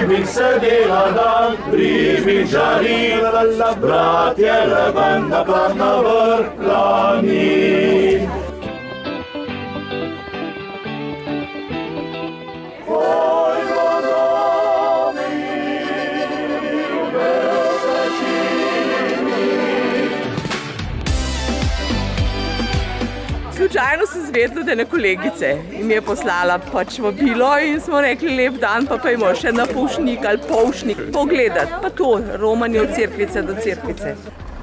hribih se dela dan, hribih žari, bratje Leban napad na vrh planin. Slučajno sem zvedela, da je ena kolegice in mi je poslala pač vabilo in smo rekli lep dan, pa pojmo še na Pušnik ali Polšnik pogledati, pa to romanje od cerkvice do cerkvice.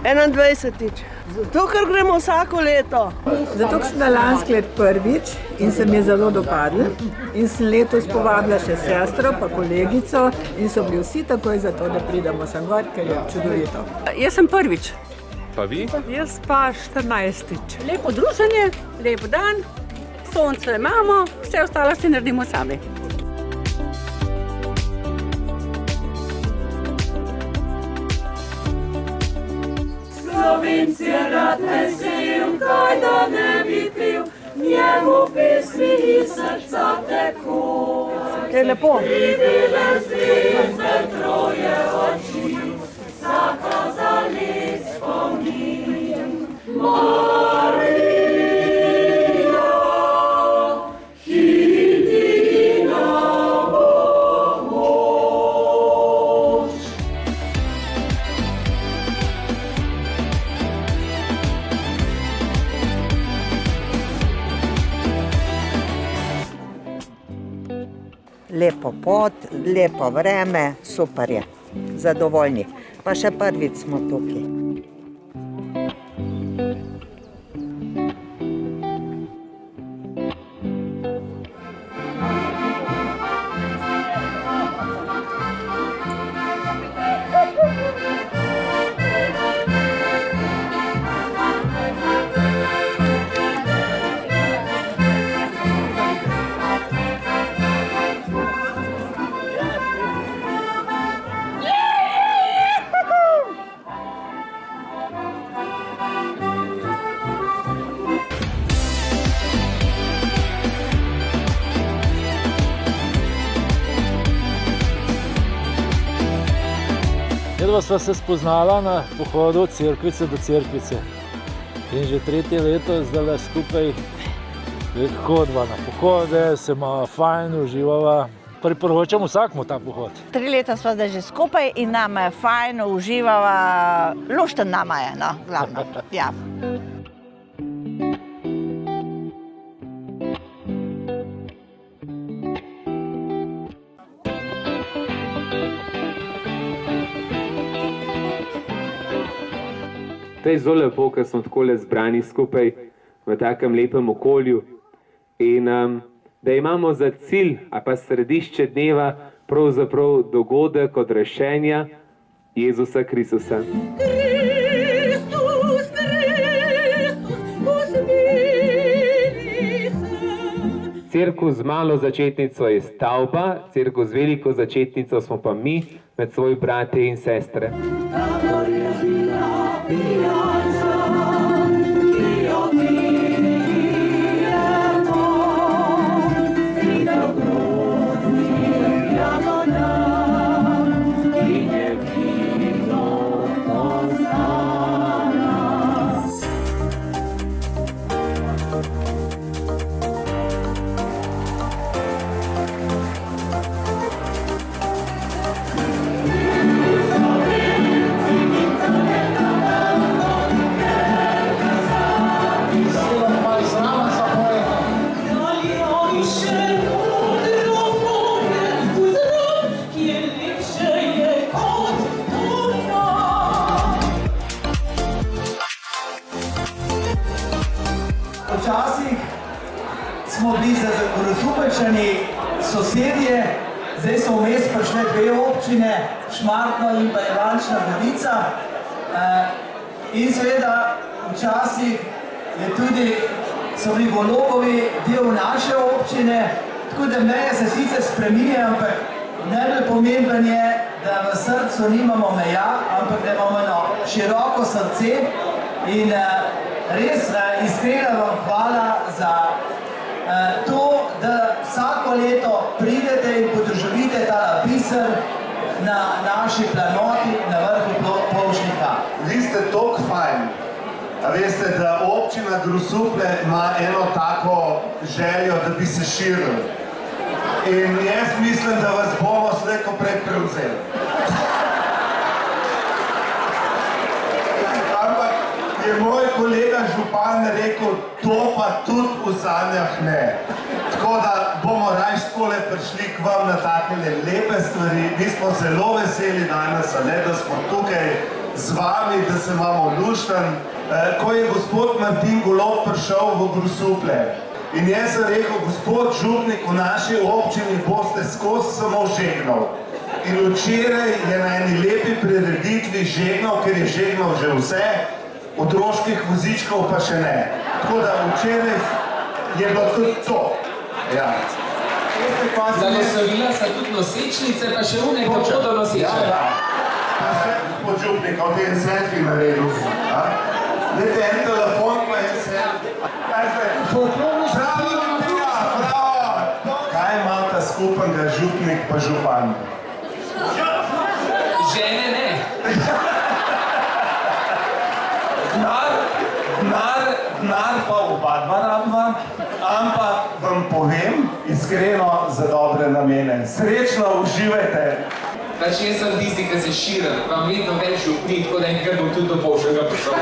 21. Zato, ker gremo vsako leto. Zato, ker sem bila lansko let prvič in se mi je zelo dopadlo in sem letos povabila še sestro pa kolegico in so bili vsi takoj za to, da pridemo sem gor, ker je čudovito. Jaz sem prvič. Pa vi? Jaz pa 14. Lepo druženje, lep dan, sonce imamo, vse ostalo si naredimo sami. Slovenc je rad vesel, kaj da ne bi pil, njemu pesmi iz srca teku. Je lepo. Bile zvezde, troje oči, vsaka za let spomin. Marija, hiti na pomoč. Lepo pot, lepo vreme, super je, zadovoljni. Pa še prvič smo tukaj. Jedva sva se spoznala na pohodu od cerkvice do cerkvice. In že tretje leto zdaj skupaj hodva na pohode, se ima fajn, uživava. Priporočam vsakmu ta pohod. 3 leta sva zdaj že skupaj in nama je fajn, uživava. Lušten nama je, no, glavno. Ja. To je zelo lepo, ker smo takole zbrani skupaj v takem lepem okolju in da imamo za cilj, a pa središče dneva, pravzaprav dogodek odrešenja Jezusa Kristusa. Kristus, Kristus, usmili se. Cerkev z malo začetnico je stavba, cerkev z veliko začetnico smo pa mi, med svoji bratje in sestre. Včasih smo bili razupečeni sosedje, zdaj so vmes prišle 2 občine, Šmartno in pa Ivančna Gorica. In seveda včasih je tudi, so bili Golobovi del naše občine, tako da meje se sicer spreminjajo, ampak najbolj pomemben je, da v srcu nimamo meja, ampak da imamo eno široko srce in res iskreno vam hvala za to, da vsako leto pridete in podržavite ta napis biser na naši planoti na vrhu Polšnika. Vi ste toliko fajn. A veste, da občina Grosuplje ima eno tako željo, da bi se širili. In jaz mislim, da vas bomo slej ko prej prevzeli. Ampak je moj kolega župan rekel, to pa tudi v sanjah ne. Tako da bomo rajš takole prišli k vam na takele lepe stvari. Mi smo zelo veseli danes, da smo tukaj z vami, da se imamo lušten. Ko je gospod Martin Golob prišel v Grosuplje in jaz sem rekel, gospod župnik, v naši občini boste skozi samo žegnal. In včeraj je na eni lepi prireditvi žegnal, ker je žegnal že vse, otroških vozičkov pa še ne. Tako da včeraj je bilo tudi to. Ja. Zagotovila so tudi nosečnice, pa še une, kako do nosečnice. Ja. Pa še gospod župnik, od en selfie naredil. Dajte en telefon, pa en selfie. Bravo! Kaj imata skupnega župnik pa župan? Žene ne. Denar pa oba dva rabva, ampak vam povem iskreno za dobre namene. Srečno uživajte! Pač jaz sem tisti, ki se širim, vam vedno več župni, tako da enkrat bom tudi do Polšnega prišel.